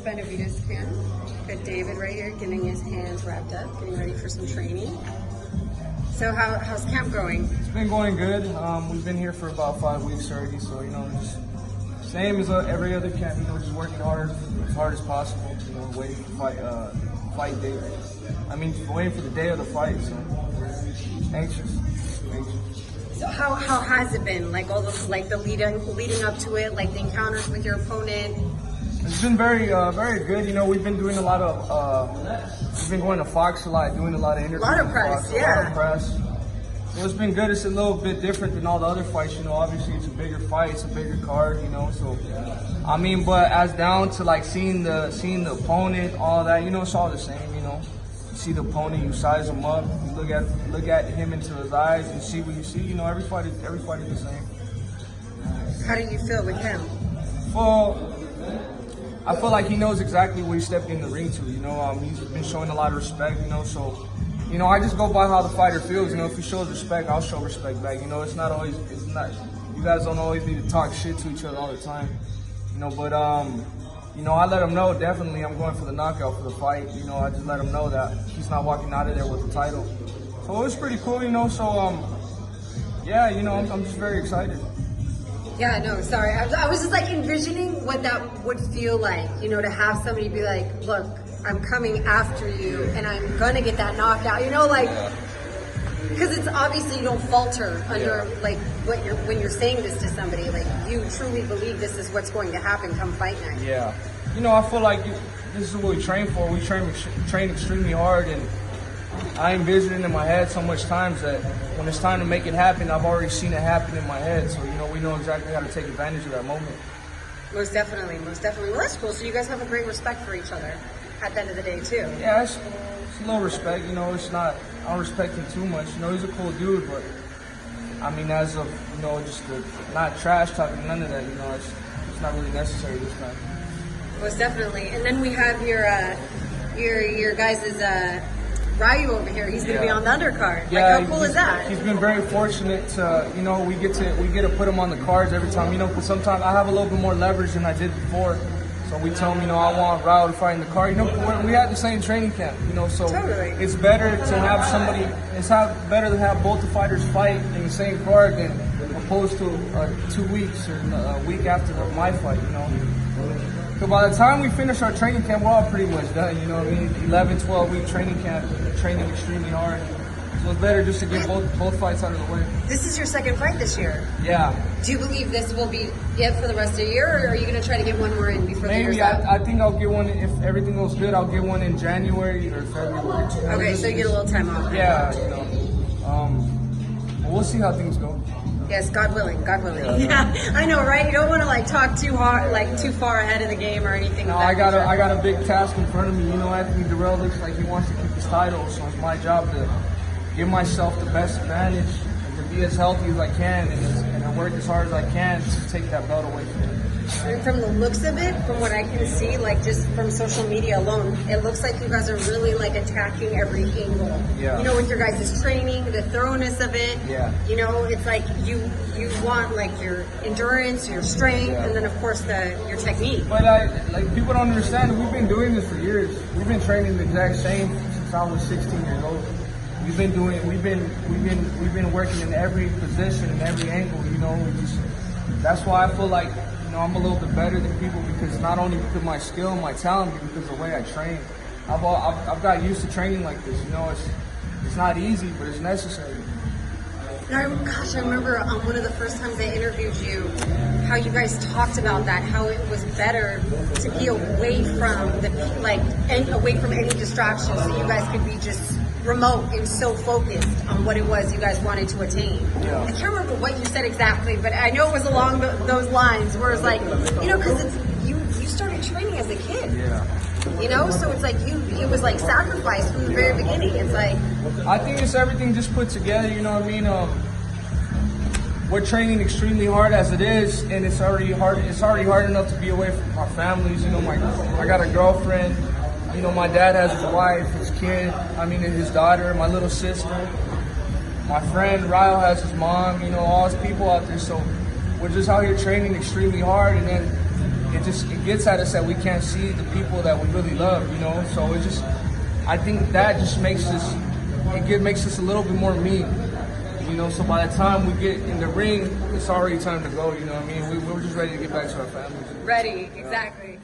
Benavidez camp. Got David right here getting his hands wrapped up, getting ready for some training. So how's camp going? It's been going good. We've been here for about 5 weeks already, so just same as every other camp. Just working hard as possible. Waiting for fight day. Waiting for the day of the fight. So anxious. So how has it been? Like all the leading up to it, like the encounters with your opponent. It's been very good. We've been doing a lot of, we've been going to Fox a lot, doing a lot of interviews. A lot of press, yeah. A lot of press. So it's been good. It's a little bit different than all the other fights. Obviously it's a bigger fight, it's a bigger card. So, but as down to like seeing the opponent, all that, it's all the same. You see the opponent, you size him up, you look at him into his eyes, and see what you see. Every fight is the same. How do you feel with him? Well, I feel like he knows exactly what he stepped in the ring to. He's been showing a lot of respect. So, I just go by how the fighter feels. If he shows respect, I'll show respect back. It's not. You guys don't always need to talk shit to each other all the time. But I let him know definitely I'm going for the knockout for the fight. I just let him know that he's not walking out of there with the title. So it was pretty cool. So yeah, I'm just very excited. Yeah, no, sorry. I was just like envisioning what that would feel like, to have somebody be like, look, I'm coming after you and I'm gonna get that knockout, because it's obviously you don't falter under like when you're saying this to somebody, like you truly believe this is what's going to happen come fight night. Yeah, I feel like this is what we train for. We train extremely hard, and I envision it in my head so much times that when it's time to make it happen, I've already seen it happen in my head. So, we know exactly how to take advantage of that moment. Most definitely. Well, that's cool. So you guys have a great respect for each other at the end of the day, too. Yeah, it's a little respect. It's not, I don't respect him too much. He's a cool dude, but, as of, just not trash talking, none of that, it's not really necessary this time. Most definitely. And then we have your guys' Ryu over here. He's going to be on the undercard. Yeah, how cool is that? He's been very fortunate to, we get to put him on the cards every time, because sometimes I have a little bit more leverage than I did before. So we tell him, I want Ryu to fight in the card. We had the same training camp, so totally. It's better to have somebody, better to have both the fighters fight in the same card than opposed to 2 weeks or a week after my fight, So by the time we finish our training camp, we're all pretty much done, 11, 12-week training camp, training extremely hard. So it's better just to get both fights out of the way. This is your second fight this year. Yeah. Do you believe this will be it for the rest of the year, or are you going to try to get one more in before the year's out? I think I'll get one, if everything goes good, I'll get one in January or February. Okay, so you get a little time off. Yeah, we'll see how things go. Yes, God willing. Yeah, I know, right? You don't want to talk too hard, too far ahead of the game or anything. No, I got a big task in front of me. Anthony Dirrell looks like he wants to keep his title, so it's my job to give myself the best advantage and to be as healthy as I can and work as hard as I can to take that belt away from him. And from the looks of it, from what I can see, just from social media alone, it looks like you guys are really attacking every angle. Yeah. With your guys' training, the thoroughness of it. Yeah. It's like you want your endurance, your strength, and then of course your technique. But people don't understand. We've been doing this for years. We've been training the exact same since I was 16 years old. We've been working in every position, in every angle. That's why I feel like I'm a little bit better than people, because not only because of my skill and my talent, but because of the way I train. I've got used to training like this. It's not easy, but it's necessary. I remember one of the first times I interviewed you, how you guys talked about that, how it was better to be away from away from any distractions, so you guys could be just remote and so focused on what it was you guys wanted to attain. Yeah. I can't remember what you said exactly, but I know it was along those lines, where it's because you started training as a kid. Yeah. So it's it was sacrifice from the very beginning. It's I think it's everything just put together, we're training extremely hard as it is, and it's already hard enough to be away from our families. I got a girlfriend, my dad has his wife, his kid, his daughter, my little sister. My friend Ryle has his mom, all his people out there. So we're just out here training extremely hard, and then it gets at us that we can't see the people that we really love, you know. So I think that just makes us a little bit more mean, you know. So by the time we get in the ring, it's already time to go, you know what I mean? We're just ready to get back to our families. Ready, exactly.